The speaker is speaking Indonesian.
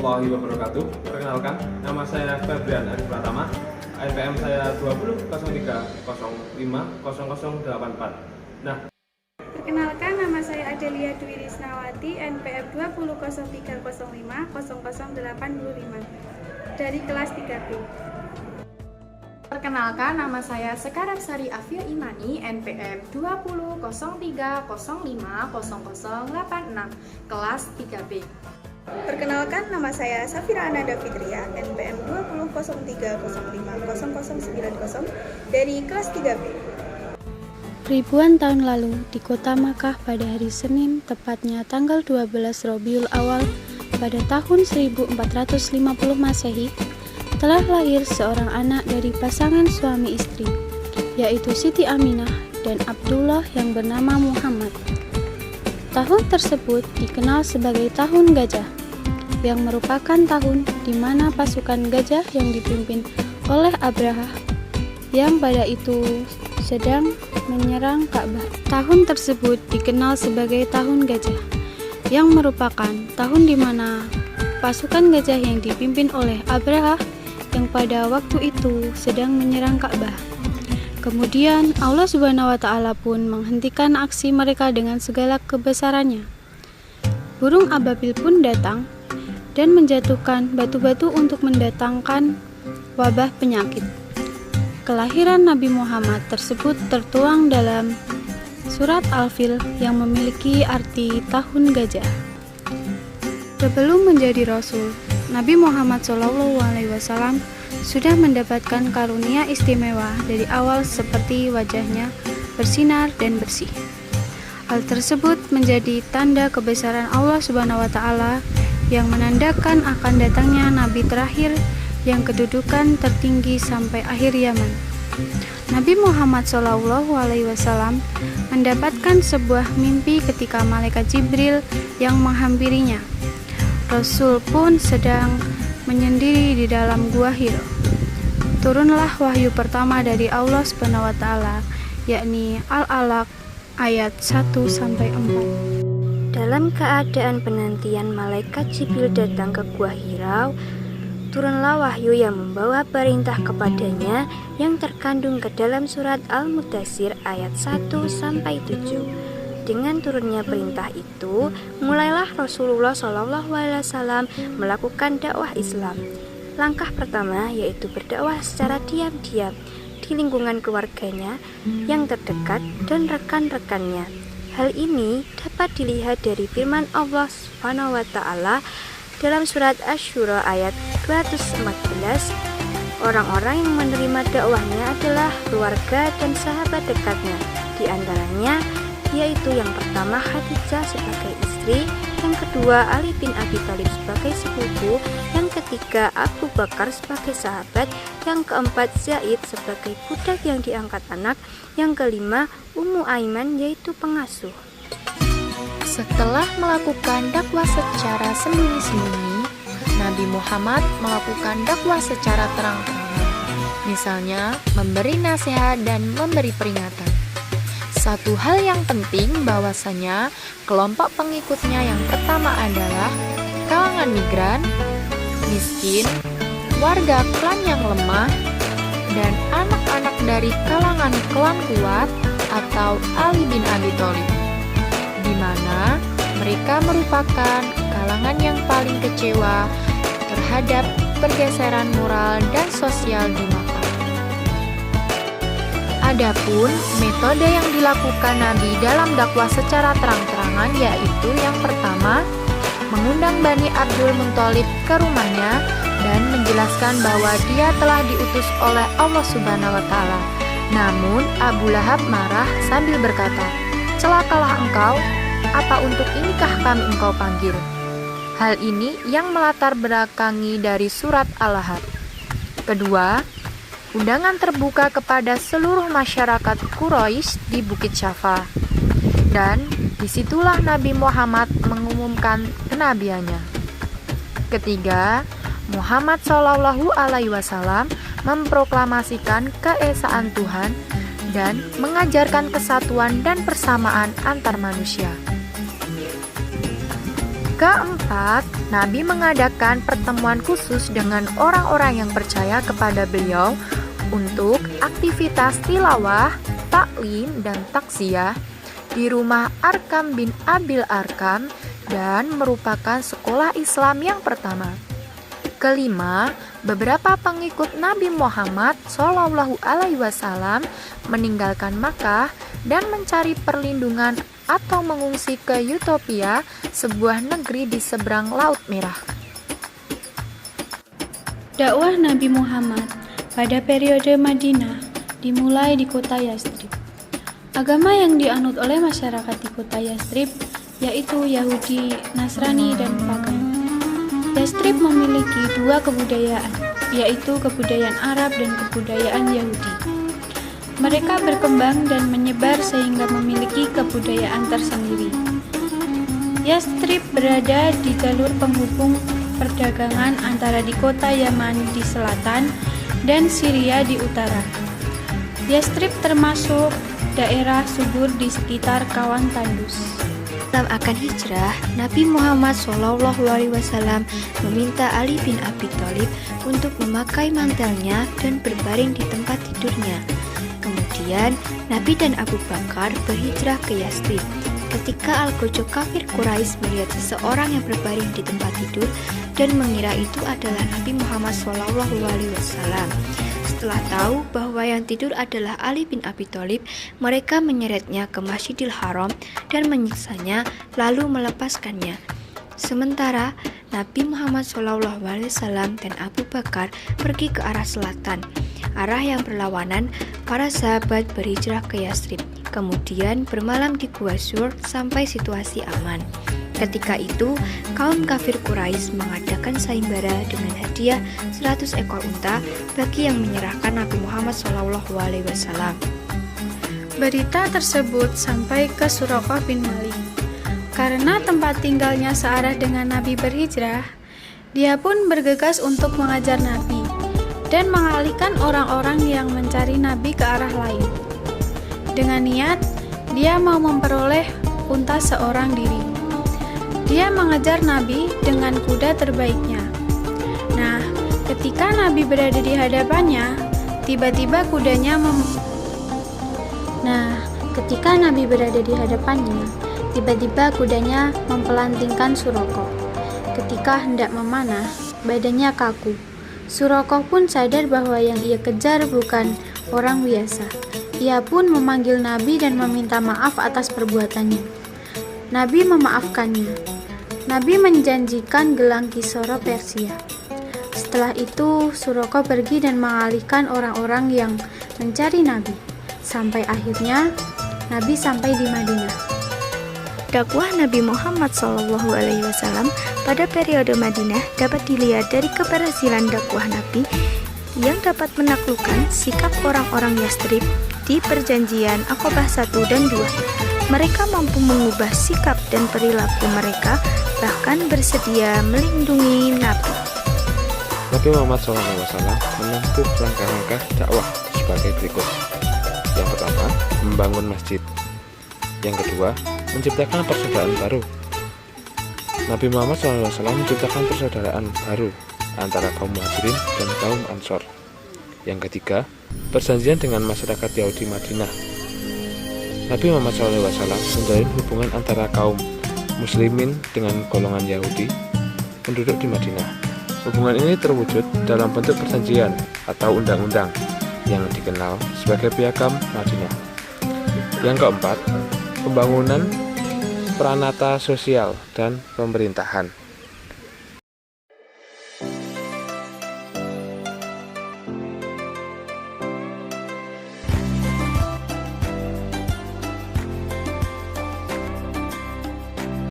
warahmatullahi wabarakatuh. Perkenalkan, nama saya Febrian Arif Pratama. NPM saya 2003050084. Nah, Perkenalkan, nama saya Adelia Dwi Risnawati, NPM 2003050085 dari kelas 3B. Perkenalkan, nama saya Sekarat Sari Afia Imani, NPM 2003050086, kelas 3B. Perkenalkan, nama saya Safira Ananda Fitria, NPM 2003050090 dari kelas 3B. Ribuan tahun lalu, di kota Makkah pada hari Senin, tepatnya tanggal 12 Rabiul Awal pada tahun 1450 Masehi, telah lahir seorang anak dari pasangan suami istri, yaitu Siti Aminah dan Abdullah yang bernama Muhammad. Tahun tersebut dikenal sebagai Tahun Gajah, yang merupakan tahun di mana pasukan gajah yang dipimpin oleh Abraha yang pada itu sedang menyerang Ka'bah. Tahun tersebut dikenal sebagai Tahun Gajah, yang merupakan tahun di mana pasukan gajah yang dipimpin oleh Abraha yang pada waktu itu sedang menyerang Ka'bah. Kemudian Allah Subhanahu wa Ta'ala pun menghentikan aksi mereka dengan segala kebesarannya. Burung ababil pun datang dan menjatuhkan batu-batu untuk mendatangkan wabah penyakit. Kelahiran Nabi Muhammad tersebut tertuang dalam surat Al-Fil yang memiliki arti tahun gajah. Sebelum menjadi Rasul, Nabi Muhammad SAW sudah mendapatkan karunia istimewa dari awal seperti wajahnya bersinar dan bersih. Hal tersebut menjadi tanda kebesaran Allah Subhanahu wa Ta'ala yang menandakan akan datangnya Nabi terakhir yang kedudukan tertinggi sampai akhir zaman. Nabi Muhammad SAW mendapatkan sebuah mimpi ketika malaikat Jibril yang menghampirinya. Rasul pun sedang menyendiri di dalam gua Hira. Turunlah wahyu pertama dari Allah Subhanahu wa Ta'ala, yakni Al-Alaq ayat 1-4. Dalam keadaan penantian malaikat Jibril datang ke Gua Hira, turunlah wahyu yang membawa perintah kepadanya yang terkandung ke dalam surat Al-Mudaththir ayat 1-7. Dengan turunnya perintah itu, mulailah Rasulullah SAW melakukan dakwah Islam. Langkah pertama yaitu berdakwah secara diam-diam di lingkungan keluarganya yang terdekat dan rekan-rekannya. Hal ini dapat dilihat dari firman Allah Subhanahu wa Ta'ala dalam surat Asy-Syura ayat 214. Orang-orang yang menerima dakwahnya adalah keluarga dan sahabat dekatnya. Di antaranya yaitu yang pertama Khadijah sebagai istri, yang kedua Ali bin Abi Thalib sebagai sepupu, yang ketiga Abu Bakar sebagai sahabat, yang keempat Zaid sebagai budak yang diangkat anak, yang kelima Ummu Aiman yaitu pengasuh. Setelah melakukan dakwah secara sembunyi-sembunyi, Nabi Muhammad melakukan dakwah secara terang-terangan, misalnya memberi nasihat dan memberi peringatan. Satu hal yang penting bahwasanya kelompok pengikutnya yang pertama adalah kalangan migran, miskin, warga klan yang lemah, dan anak-anak dari kalangan klan kuat atau Ali bin Abi Thalib, di mana mereka merupakan kalangan yang paling kecewa terhadap pergeseran moral dan sosial di Makkah. Adapun metode yang dilakukan Nabi dalam dakwah secara terang-terangan yaitu yang pertama, mengundang Bani Abdul Muthalib ke rumahnya dan menjelaskan bahwa dia telah diutus oleh Allah Subhanahu wa Ta'ala. Namun Abu Lahab marah sambil berkata, "Celakalah engkau, apa untuk inikah kami engkau panggil?" Hal ini yang melatar belakangi dari surat Al-Lahab. Kedua, undangan terbuka kepada seluruh masyarakat Quraisy di Bukit Syafa. Dan disitulah Nabi Muhammad mengumumkan kenabiannya. Ketiga, Muhammad SAW memproklamasikan keesaan Tuhan dan mengajarkan kesatuan dan persamaan antar manusia. Keempat, Nabi mengadakan pertemuan khusus dengan orang-orang yang percaya kepada beliau untuk aktivitas tilawah, taklim, dan taksiyah di rumah Arkam bin Abil Arkam dan merupakan sekolah Islam yang pertama. Kelima, beberapa pengikut Nabi Muhammad SAW meninggalkan Makkah dan mencari perlindungan atau mengungsi ke Utopia, sebuah negeri di seberang Laut Merah. Dakwah Nabi Muhammad pada periode Madinah dimulai di kota Yastrib. Agama yang dianut oleh masyarakat di kota Yastrib yaitu Yahudi, Nasrani, dan Pagan. Yastrib memiliki dua kebudayaan, yaitu kebudayaan Arab dan kebudayaan Yahudi. Mereka berkembang dan menyebar sehingga memiliki kebudayaan tersendiri. Yastrib berada di jalur penghubung perdagangan antara di kota Yaman di selatan dan Syria di utara. Yastrib termasuk daerah subur di sekitar Kawan Tandus. Dalam akan hijrah, Nabi Muhammad SAW meminta Ali bin Abi Thalib untuk memakai mantelnya dan berbaring di tempat tidurnya. Kemudian, Nabi dan Abu Bakar berhijrah ke Yastrib. Ketika Al-Gojok kafir Quraisy melihat seseorang yang berbaring di tempat tidur dan mengira itu adalah Nabi Muhammad SAW. Setelah tahu bahwa yang tidur adalah Ali bin Abi Thalib, mereka menyeretnya ke Masjidil Haram dan menyiksanya, lalu melepaskannya. Sementara Nabi Muhammad SAW dan Abu Bakar pergi ke arah selatan, arah yang berlawanan. Para sahabat berhijrah ke Yastrib, kemudian bermalam di Gua Sur sampai situasi aman. Ketika itu, kaum kafir Quraisy mengadakan sayembara dengan hadiah 100 ekor unta bagi yang menyerahkan Nabi Muhammad SAW. Berita tersebut sampai ke Suraqah bin Malik. Karena tempat tinggalnya searah dengan Nabi berhijrah, dia pun bergegas untuk mengajar Nabi dan mengalihkan orang-orang yang mencari Nabi ke arah lain. Dengan niat, dia mau memperoleh unta seorang diri. Dia mengejar Nabi dengan kuda terbaiknya. Nah, ketika Nabi berada di hadapannya, tiba-tiba kudanya mempelantingkan Suraqah. Ketika hendak memanah, badannya kaku. Suraqah pun sadar bahwa yang ia kejar bukan orang biasa. Ia pun memanggil Nabi dan meminta maaf atas perbuatannya. Nabi memaafkannya. Nabi menjanjikan gelang Kisra Persia. Setelah itu, Suraqah pergi dan mengalihkan orang-orang yang mencari Nabi. Sampai akhirnya, Nabi sampai di Madinah. Dakwah Nabi Muhammad SAW pada periode Madinah dapat dilihat dari keberhasilan dakwah Nabi yang dapat menaklukkan sikap orang-orang Yastrib di perjanjian Aqabah 1 dan 2. Mereka mampu mengubah sikap dan perilaku mereka, bahkan bersedia melindungi Nabi. Nabi Muhammad SAW menempuh langkah-langkah dakwah sebagai berikut. Yang pertama, membangun masjid. Yang kedua, menciptakan persaudaraan baru. Nabi Muhammad SAW menciptakan persaudaraan baru antara kaum Muhajirin dan kaum Ansor. Yang ketiga, perjanjian dengan masyarakat Yahudi Madinah. Nabi Muhammad SAW menjalin hubungan antara kaum Muslimin dengan golongan Yahudi penduduk di Madinah. Hubungan ini terwujud dalam bentuk perjanjian atau undang-undang yang dikenal sebagai Piagam Madinah. Yang keempat, pembangunan peranata sosial dan pemerintahan.